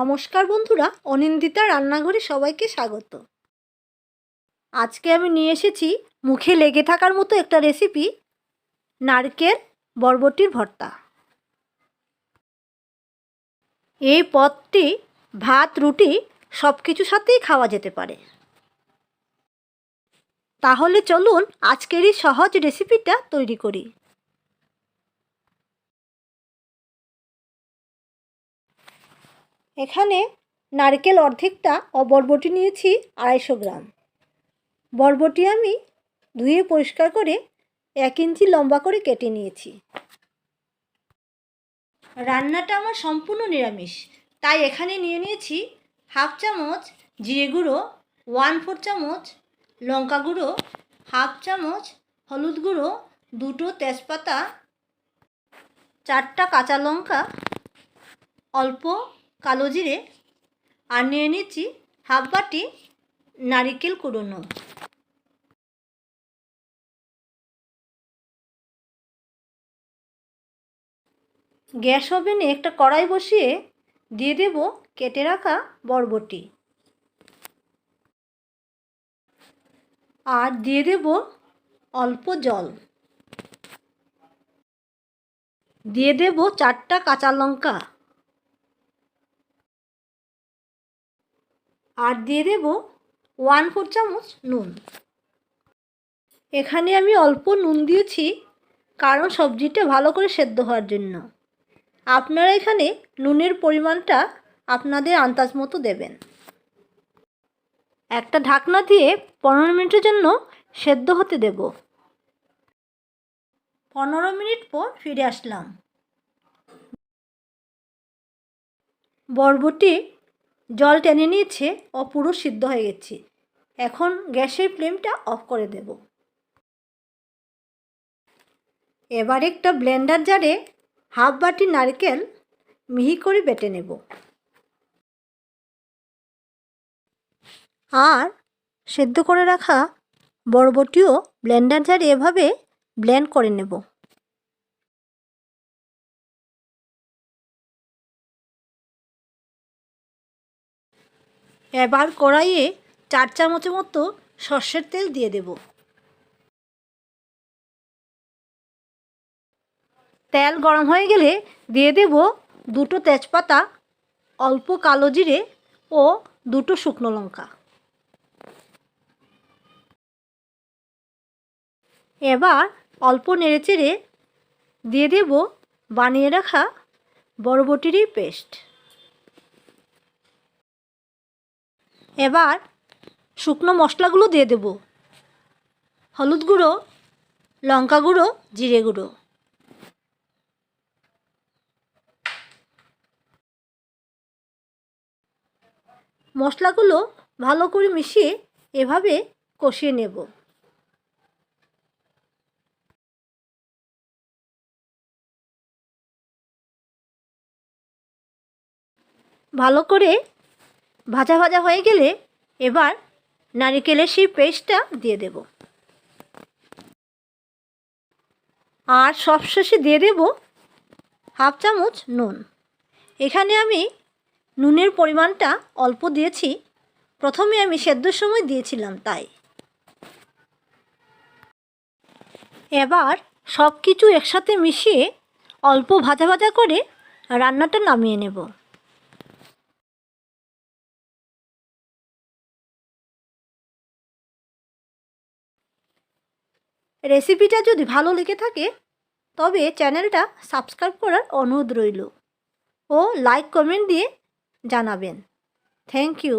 নমস্কার বন্ধুরা, অনিন্দিতা রান্নাঘরে সবাইকে স্বাগত। আজকে আমি নিয়ে এসেছি মুখে লেগে থাকার মতো একটা রেসিপি, নারকেল বরবটির ভর্তা। এই পদটি ভাত, রুটি সব কিছুর সাথেই খাওয়া যেতে পারে। তাহলে চলুন আজকের এই সহজ রেসিপিটা তৈরি করি। এখানে নারকেল অর্ধেকটা ও বরবটি নিয়েছি 250 গ্রাম। বরবটি আমি ধুয়ে পরিষ্কার করে 1 ইঞ্চি লম্বা করে কেটে নিয়েছি। রান্নাটা আমার সম্পূর্ণ নিরামিষ, তাই এখানে নিয়ে নিয়েছি 1/2 চামচ জিরে গুঁড়ো, 1/4 চামচ লঙ্কা গুঁড়ো, 1/2 চামচ হলুদ গুঁড়ো, 2টো তেজপাতা, 4টা কাঁচা লঙ্কা, অল্প কালো জিরে, আর নিয়ে নিচ্ছি 1/2 বাটি নারকেল কুড়োনো। গ্যাস ওভেনে একটা কড়াই বসিয়ে দিয়ে দেব কেটে রাখা বরবটি, আর দিয়ে দেব অল্প জল, দিয়ে দেব 4টা কাঁচা লঙ্কা, আর দিয়ে দেব 1/4 চামচ নুন। এখানে আমি অল্প নুন দিয়েছি কারণ সবজিটা ভালো করে সেদ্ধ হওয়ার জন্য। আপনারা এখানে নুনের পরিমাণটা আপনাদের আন্দাজ মতো দেবেন। একটা ঢাকনা দিয়ে 15 মিনিটের জন্য সেদ্ধ হতে দেব। 15 মিনিট পর ফিরে আসলাম। বরবটি জল টেনে নিয়েছে ও পুরো সিদ্ধ হয়ে গেছে। এখন গ্যাসের ফ্লেমটা অফ করে দেব। এবার একটা ব্লেন্ডার জারে 1/2 বাটি নারকেল মিহি করে বেটে নেব, আর সেদ্ধ করে রাখা বরবটিও ব্লেন্ডার জারে এভাবে ব্লেন্ড করে নেব। এবার কড়াইয়ে 4 চামচের মতো সর্ষের তেল দিয়ে দেব। তেল গরম হয়ে গেলে দিয়ে দেব 2টো তেজপাতা, অল্প কালো জিরে ও 2টো শুকনো লঙ্কা। এবার অল্প নেড়েচেড়ে দিয়ে দেব বানিয়ে রাখা বরবটির পেস্ট। এবার শুকনো মশলাগুলো দিয়ে দেব। হলুদ গুঁড়ো, লঙ্কা গুঁড়ো, জিরে গুঁড়ো। মশলাগুলো ভালো করে মিশিয়ে এভাবে কষিয়ে নেব। ভালো করে ভাজা ভাজা হয়ে গেলে এবার নারকেলের সেই পেস্টটা দিয়ে দেব, আর সবশেষে দিয়ে দেব 1/2 চামচ নুন। এখানে আমি নুনের পরিমাণটা অল্প দিয়েছি, প্রথমে আমি সেদ্ধর সময় দিয়েছিলাম তাই। এবার সব কিছু একসাথে মিশিয়ে অল্প ভাজা ভাজা করে রান্নাটা নামিয়ে নেব। রেসিপিটা যদি ভালো লেগে থাকে তবে চ্যানেলটা সাবস্ক্রাইব করার অনুরোধ রইল ও লাইক কমেন্ট দিয়ে জানাবেন। Thank you.